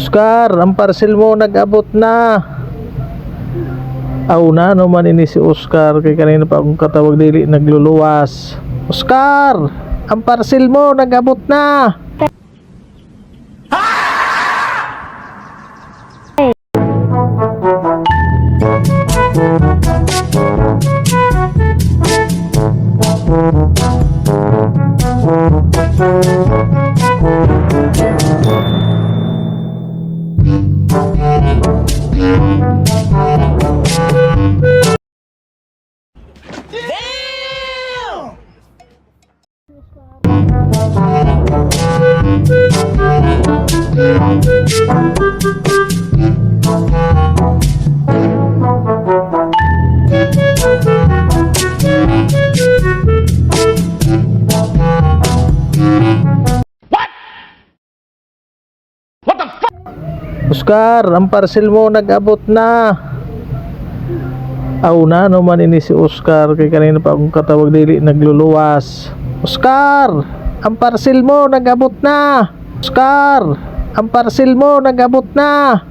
Oscar, ang parcel mo nag-abot na. Aw na naman ini si Oscar, kay kanina pa akong katawag dili nagluluwas. Oscar, ang parcel mo nag-abot na. Oscar, ang parcel mo nag-abot na. Aw na naman ini si Oscar, kay kanina pa akong katawag dili nagluluwas. Oscar, ang parcel mo nag-abot na. Oscar, ang parcel mo nag-abot na.